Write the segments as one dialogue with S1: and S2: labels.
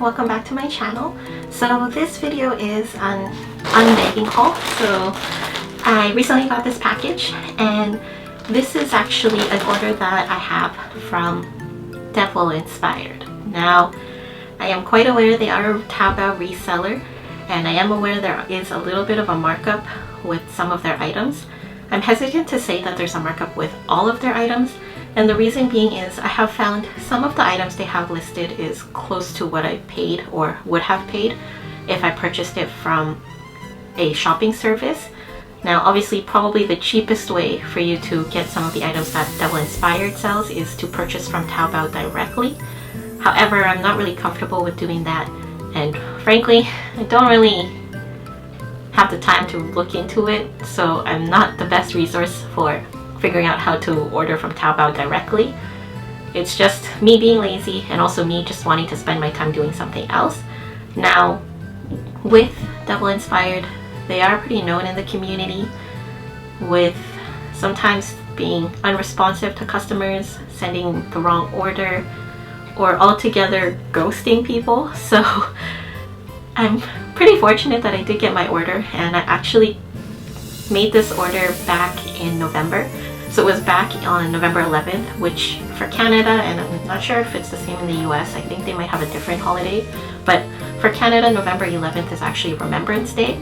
S1: welcome back to my channel. So this video is an unbagging haul. So I recently got this package, and this is actually an order that I have from Devil Inspired. Now I am quite aware they are a Taobao reseller, and I am aware there is a little bit of a markup with some of their items. I'm hesitant to say that there's a markup with all of their items, and the reason being is I have found some of the items they have listed is close to what I paid or would have paid if I purchased it from a shopping service. Now obviously probably the cheapest way for you to get some of the items that Devil Inspired sells is to purchase from Taobao directly. However, I'm not really comfortable with doing that, and frankly I don't really have the time to look into it, so I'm not the best resource for figuring out how to order from Taobao directly. It's just me being lazy and also me just wanting to spend my time doing something else. Now with Devil Inspired, they are pretty known in the community with sometimes being unresponsive to customers, sending the wrong order, or altogether ghosting people. So I'm pretty fortunate that I did get my order, and I actually made this order back in November. So it was back on November 11th, which for Canada, and I'm not sure if it's the same in the US, I think they might have a different holiday, but for Canada, November 11th is actually Remembrance Day.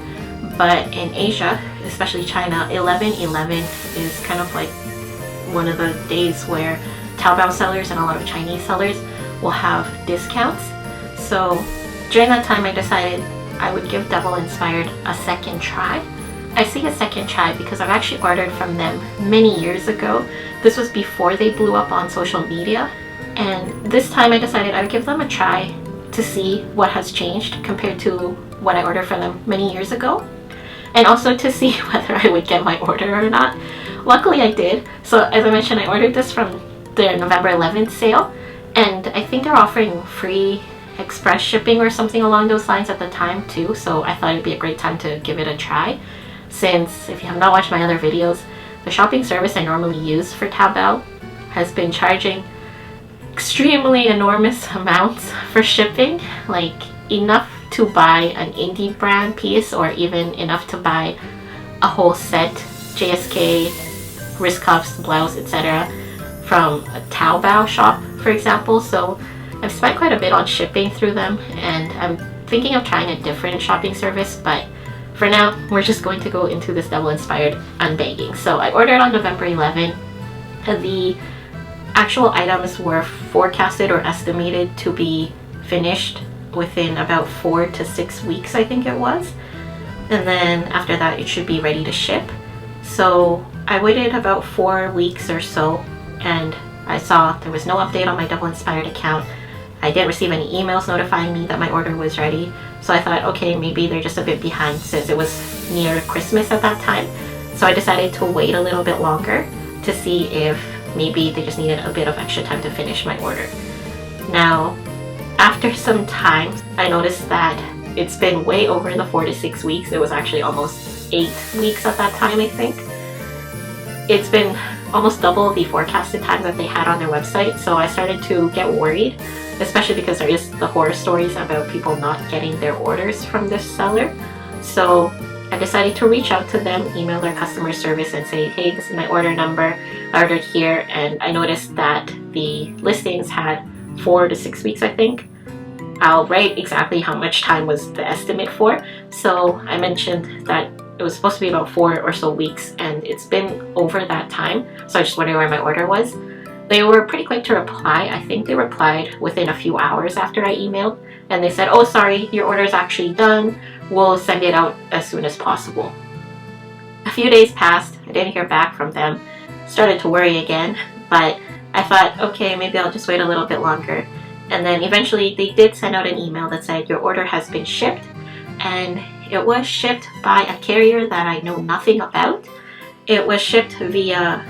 S1: But in Asia, especially China, 11/11 is kind of like one of the days where Taobao sellers and a lot of Chinese sellers will have discounts. So during that time I decided I would give Devil Inspired a second try. I say a second try because I've actually ordered from them many years ago. This was before they blew up on social media, and this time I decided I would give them a try to see what has changed compared to what I ordered from them many years ago, and also to see whether I would get my order or not. Luckily I did. So as I mentioned, I ordered this from their November 11th sale, and I think they're offering free express shipping or something along those lines at the time too, so I thought it'd be a great time to give it a try. Since if you have not watched my other videos, the shopping service I normally use for Taobao has been charging extremely enormous amounts for shipping, like enough to buy an indie brand piece or even enough to buy a whole set, JSK, wrist cuffs, blouse, etc. from a Taobao shop, for example. So I've spent quite a bit on shipping through them, and I'm thinking of trying a different shopping service, but for now we're just going to go into this Devil Inspired unbagging. So I ordered on November 11th. The actual items were forecasted or estimated to be finished within about 4 to 6 weeks, I think it was, and then after that it should be ready to ship. So I waited about 4 weeks or so, and I saw there was no update on my Devil Inspired account. I didn't receive any emails notifying me that my order was ready, so I thought, okay, maybe they're just a bit behind since it was near Christmas at that time. So I decided to wait a little bit longer to see if maybe they just needed a bit of extra time to finish my order. Now, after some time, I noticed that it's been way over the 4 to 6 weeks. It was actually almost 8 weeks at that time, I think. It's been almost double the forecasted time that they had on their website, so I started to get worried, especially because there is the horror stories about people not getting their orders from this seller. So I decided to reach out to them, email their customer service and say, hey, this is my order number, I ordered here, and I noticed that the listings had 4 to 6 weeks, I think. I'll write exactly how much time was the estimate for. So I mentioned that it was supposed to be about 4 or so weeks, and it's been over that time, so I just wondered where my order was. They were pretty quick to reply. I think they replied within a few hours after I emailed, and they said, oh sorry, your order is actually done, we'll send it out as soon as possible. A few days passed, I didn't hear back from them, started to worry again, but I thought, okay, maybe I'll just wait a little bit longer. And then eventually they did send out an email that said your order has been shipped, and it was shipped by a carrier that I know nothing about. It was shipped via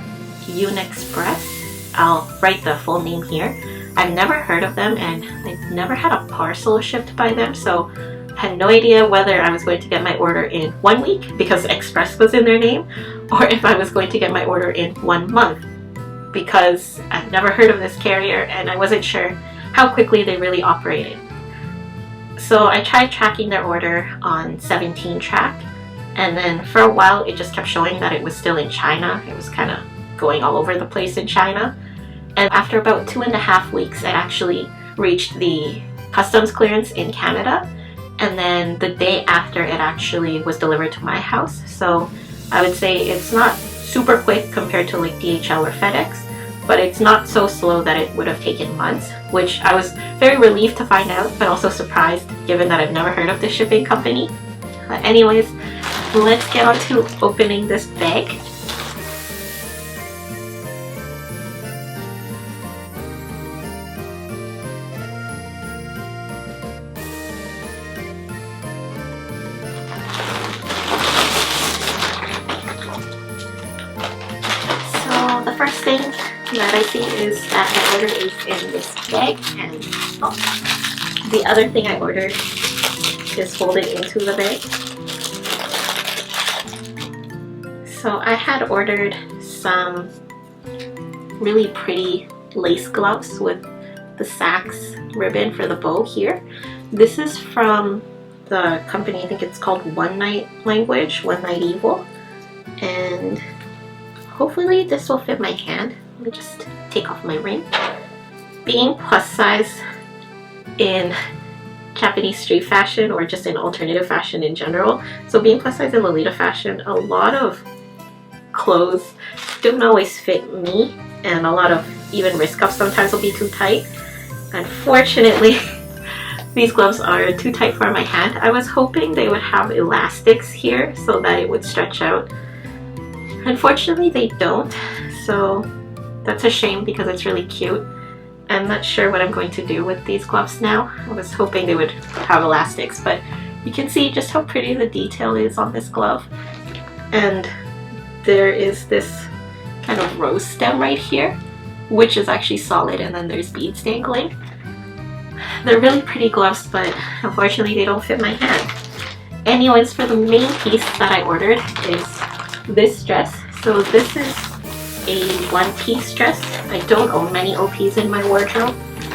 S1: Unexpress. I'll write the full name here. I've never heard of them, and I've never had a parcel shipped by them, so I had no idea whether I was going to get my order in 1 week because Express was in their name, or if I was going to get my order in 1 month, because I've never heard of this carrier and I wasn't sure how quickly they really operated. So I tried tracking their order on 17 track, and then for a while it just kept showing that it was still in China. It was kind of going all over the place in China. And after about 2.5 weeks, it actually reached the customs clearance in Canada. And then the day after, it actually was delivered to my house. So I would say it's not super quick compared to like DHL or FedEx, but it's not so slow that it would have taken months, which I was very relieved to find out, but also surprised given that I've never heard of this shipping company. But anyways, let's get on to opening this bag. The first thing that I see is that I ordered is in this bag, and the other thing I ordered is folded into the bag. So I had ordered some really pretty lace gloves with the Saks ribbon for the bow here. This is from the company, I think it's called One Night Language, One Night Evil, and hopefully this will fit my hand. Let me just take off my ring. Being plus size in Japanese street fashion, or just in alternative fashion in general, so being plus size in Lolita fashion, a lot of clothes don't always fit me, and a lot of even wrist cuffs sometimes will be too tight. Unfortunately, these gloves are too tight for my hand. I was hoping they would have elastics here so that it would stretch out. Unfortunately, they don't, so that's a shame because it's really cute. I'm not sure what I'm going to do with these gloves now. I was hoping they would have elastics, but you can see just how pretty the detail is on this glove. And there is this kind of rose stem right here, which is actually solid, and then there's beads dangling. They're really pretty gloves, but unfortunately they don't fit my hand. Anyways, for the main piece that I ordered is this dress. So this is a one-piece dress. I don't own many OPs in my wardrobe,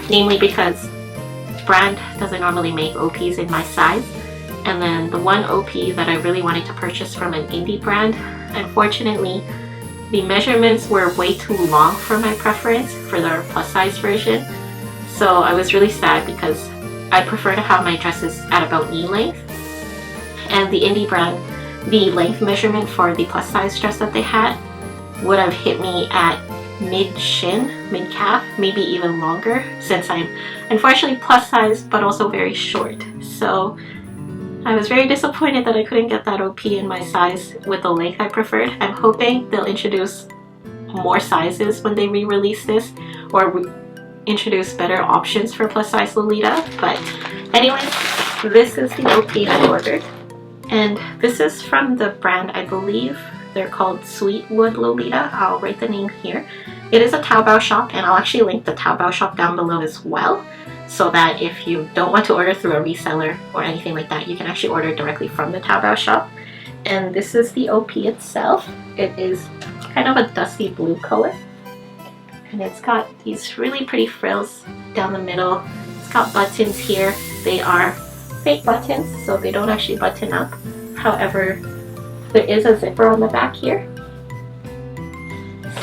S1: namely because the brand doesn't normally make OPs in my size. And then the one OP that I really wanted to purchase from an indie brand, unfortunately the measurements were way too long for my preference for their plus size version. So I was really sad because I prefer to have my dresses at about knee length. And the indie brand, the length measurement for the plus size dress that they had would have hit me at mid-shin, mid-calf, maybe even longer, since I'm unfortunately plus size but also very short. So I was very disappointed that I couldn't get that OP in my size with the length I preferred. I'm hoping they'll introduce more sizes when they re-release this, or introduce better options for plus size Lolita. But anyways, this is the OP I ordered. And this is from the brand, I believe they're called Sweetwood Lolita. I'll write the name here. It is a Taobao shop, and I'll actually link the Taobao shop down below as well, so that if you don't want to order through a reseller or anything like that, you can actually order directly from the Taobao shop. And this is the OP itself. It is kind of a dusty blue color, and it's got these really pretty frills down the middle. It's got buttons here. They are fake buttons, so they don't actually button up. However, there is a zipper on the back here.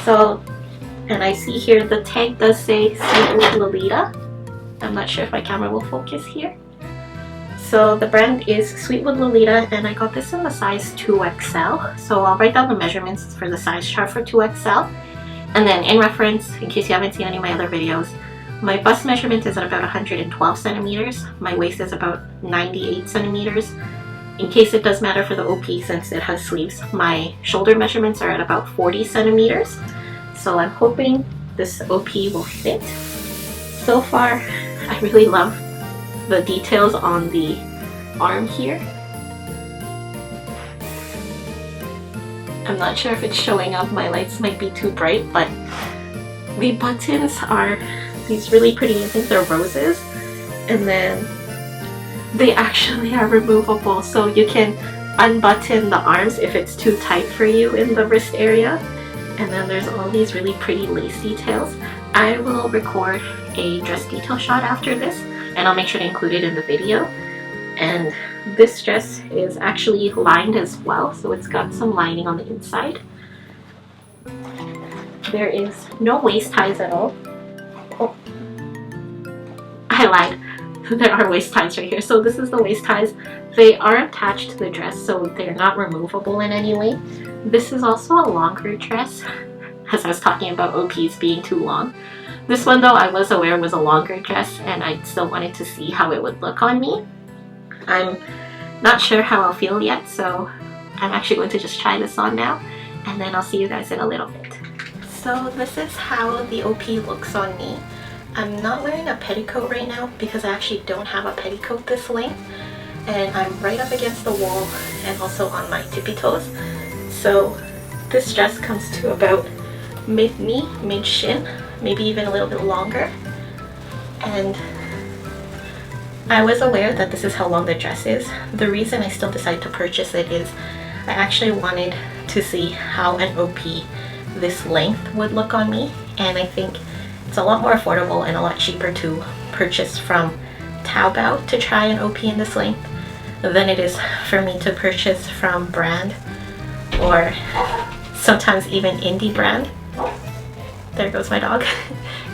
S1: So, and I see here the tag does say Sweetwood Lolita. I'm not sure if my camera will focus here. So the brand is Sweetwood Lolita, and I got this in the size 2XL. So I'll write down the measurements for the size chart for 2XL. And then in reference, in case you haven't seen any of my other videos, my bust measurement is at about 112 centimeters. My waist is about 98 centimeters. In case it does matter for the OP, since it has sleeves, my shoulder measurements are at about 40 centimeters. So I'm hoping this OP will fit. So far, I really love the details on the arm here. I'm not sure if it's showing up, my lights might be too bright, but the buttons are these really pretty, I think they're roses, and then they actually are removable, so you can unbutton the arms if it's too tight for you in the wrist area. And then there's all these really pretty lace details. I will record a dress detail shot after this, and I'll make sure to include it in the video. And this dress is actually lined as well, so it's got some lining on the inside. There is no waist ties at all. Oh, I lied. There are waist ties right here. So this is the waist ties. They are attached to the dress, so they're not removable in any way. This is also a longer dress, as I was talking about OPs being too long. This one though, I was aware was a longer dress, and I still wanted to see how it would look on me. I'm not sure how I'll feel yet, so I'm actually going to just try this on now, and then I'll see you guys in a little bit. So this is how the OP looks on me. I'm not wearing a petticoat right now because I actually don't have a petticoat this length, and I'm right up against the wall and also on my tippy toes. So this dress comes to about mid-knee, mid-shin, maybe even a little bit longer. And I was aware that this is how long the dress is. The reason I still decided to purchase it is I actually wanted to see how an OP this length would look on me, and I think it's a lot more affordable and a lot cheaper to purchase from Taobao to try an OP in this length than it is for me to purchase from brand or sometimes even indie brand. There goes my dog.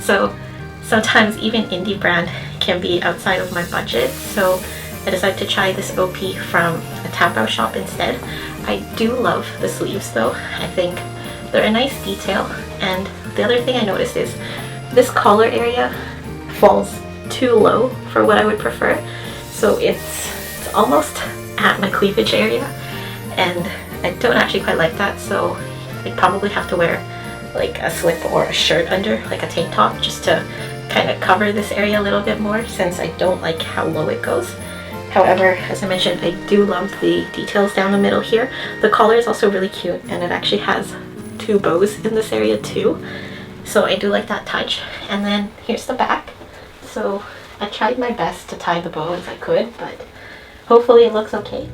S1: So sometimes even indie brand can be outside of my budget, so I decided to try this OP from a Taobao shop instead. I do love the sleeves though. I think they're a nice detail, and the other thing I noticed is this collar area falls too low for what I would prefer, so it's almost at my cleavage area, and I don't actually quite like that, so I'd probably have to wear like a slip or a shirt under, like a tank top, just to kind of cover this area a little bit more, since I don't like how low it goes. However, as I mentioned, I do love the details down the middle here. The collar is also really cute, and it actually has 2 bows in this area too, so I do like that touch. And then here's the back. So I tried my best to tie the bow as I could, but hopefully it looks okay.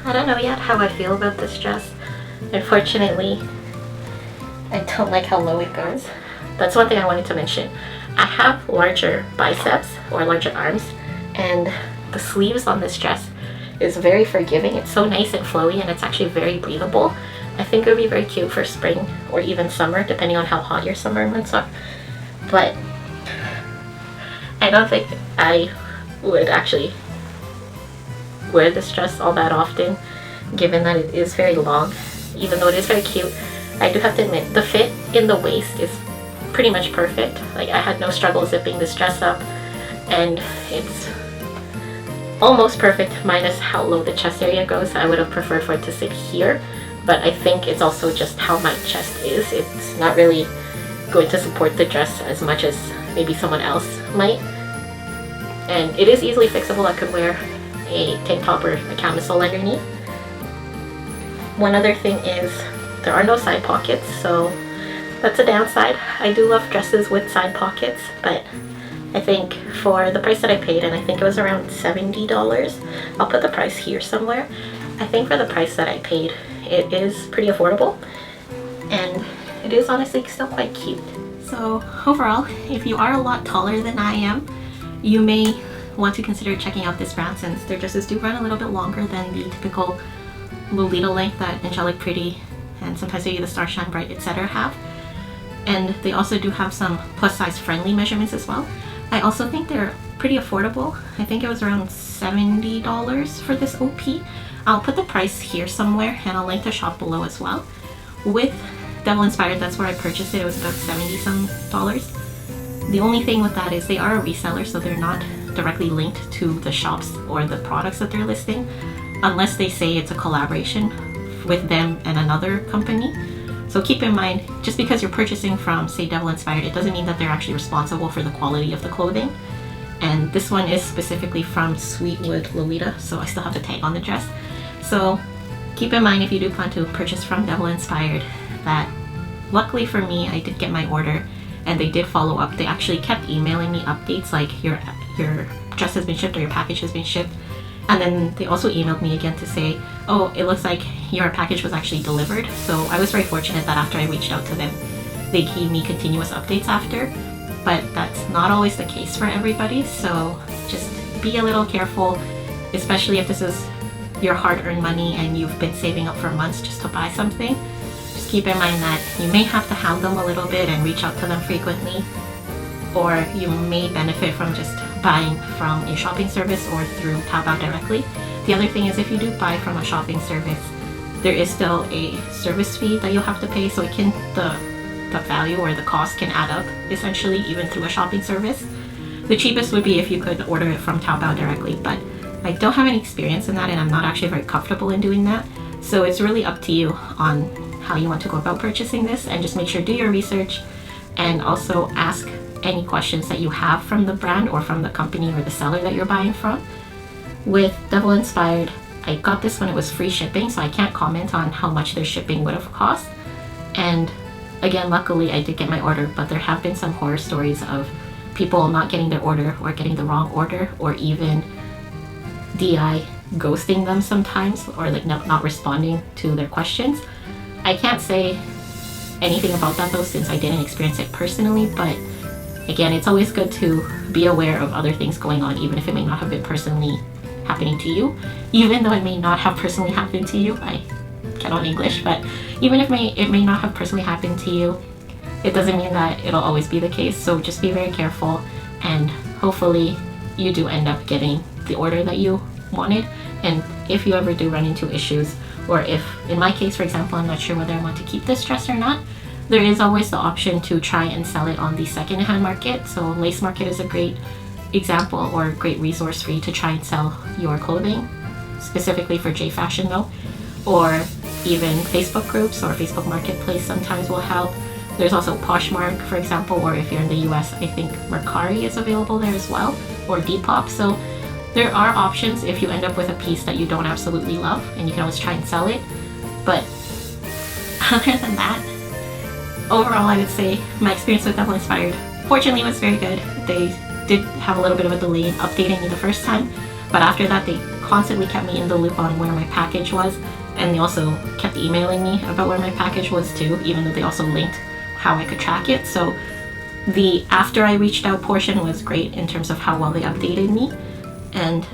S1: I don't know yet how I feel about this dress. Unfortunately, I don't like how low it goes. That's one thing I wanted to mention. I have larger biceps or larger arms, and the sleeves on this dress is very forgiving. It's so nice and flowy, and it's actually very breathable. I think it would be very cute for spring or even summer, depending on how hot your summer months are. But I don't think I would actually wear this dress all that often, given that it is very long. Even though it is very cute, I do have to admit the fit in the waist is pretty much perfect. Like, I had no struggle zipping this dress up, and it's almost perfect minus how low the chest area goes. I would have preferred for it to sit here, but I think it's also just how my chest is. It's not really going to support the dress as much as maybe someone else might, and it is easily fixable. I could wear a tank top or a camisole underneath. One other thing is there are no side pockets, so that's a downside. I do love dresses with side pockets, but I think for the price that I paid, and I think it was around $70, I'll put the price here somewhere. I think for the price that I paid, it is pretty affordable, and it is honestly still quite cute. So overall, if you are a lot taller than I am, you may want to consider checking out this brand, since their dresses do run a little bit longer than the typical Lolita length that Angelic Pretty and sometimes maybe the Starshine Bright, etc. have. And they also do have some plus size friendly measurements as well. I also think they're pretty affordable. I think it was around $70 for this OP. I'll put the price here somewhere and I'll link the shop below as well. With Devil Inspired, that's where I purchased it. It was about 70 some dollars. The only thing with that is they are a reseller, so they're not directly linked to the shops or the products that they're listing, unless they say it's a collaboration with them and another company. So keep in mind, just because you're purchasing from, say, Devil Inspired, it doesn't mean that they're actually responsible for the quality of the clothing. And this one is specifically from Sweetwood Lolita, so I still have the tag on the dress. So keep in mind, if you do plan to purchase from Devil Inspired, that luckily for me, I did get my order and they did follow up. They actually kept emailing me updates like your dress has been shipped or your package has been shipped. And then they also emailed me again to say, oh, it looks like your package was actually delivered. So I was very fortunate that after I reached out to them, they gave me continuous updates after. But that's not always the case for everybody. So just be a little careful, especially if this is your hard-earned money and you've been saving up for months just to buy something. Just keep in mind that you may have to hound them a little bit and reach out to them frequently, or you may benefit from just buying from a shopping service or through Taobao directly. The other thing is, if you do buy from a shopping service, there is still a service fee that you'll have to pay, so it can the value or the cost can add up essentially even through a shopping service. The cheapest would be if you could order it from Taobao directly, but I don't have any experience in that and I'm not actually very comfortable in doing that. So it's really up to you on how you want to go about purchasing this, and just make sure do your research and also ask any questions that you have from the brand or from the company or the seller that you're buying from. With Devil Inspired, I got this when it was free shipping, so I can't comment on how much their shipping would have cost. And again, luckily I did get my order, but there have been some horror stories of people not getting their order or getting the wrong order, or even DI ghosting them sometimes, or like not responding to their questions. I can't say anything about that though, since I didn't experience it personally, but again, it's always good to be aware of other things going on, even if it may not have been personally happening to you. Even though it may not have personally happened to you, I cannot English, but even if it may not have personally happened to you, it doesn't mean that it'll always be the case. So just be very careful, and hopefully you do end up getting the order that you wanted. And if you ever do run into issues, or if, in my case for example, I'm not sure whether I want to keep this dress or not, there is always the option to try and sell it on the second-hand market. So Lace Market is a great example or a great resource for you to try and sell your clothing, specifically for J Fashion though. Or even Facebook groups or Facebook Marketplace sometimes will help. There's also Poshmark, for example, or if you're in the US, I think Mercari is available there as well, or Depop. So there are options if you end up with a piece that you don't absolutely love, and you can always try and sell it. But other than that, overall I would say my experience with Devil Inspired fortunately was very good. They did have a little bit of a delay in updating me the first time, but after that they constantly kept me in the loop on where my package was, and they also kept emailing me about where my package was too, even though they also linked how I could track it. So the after I reached out portion was great in terms of how well they updated me. And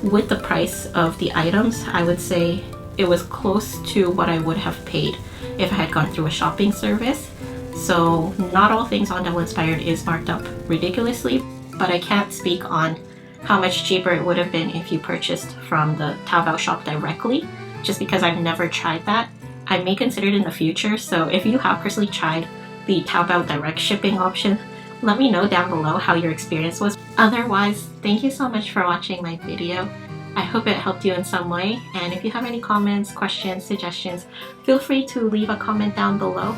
S1: with the price of the items, I would say it was close to what I would have paid if I had gone through a shopping service. So not all things on Devil Inspired is marked up ridiculously, but I can't speak on how much cheaper it would have been if you purchased from the Taobao shop directly, just because I've never tried that. I may consider it in the future, so if you have personally tried the Taobao direct shipping option, let me know down below how your experience was. Otherwise, thank you so much for watching my video. I hope it helped you in some way, and if you have any comments, questions, suggestions, feel free to leave a comment down below.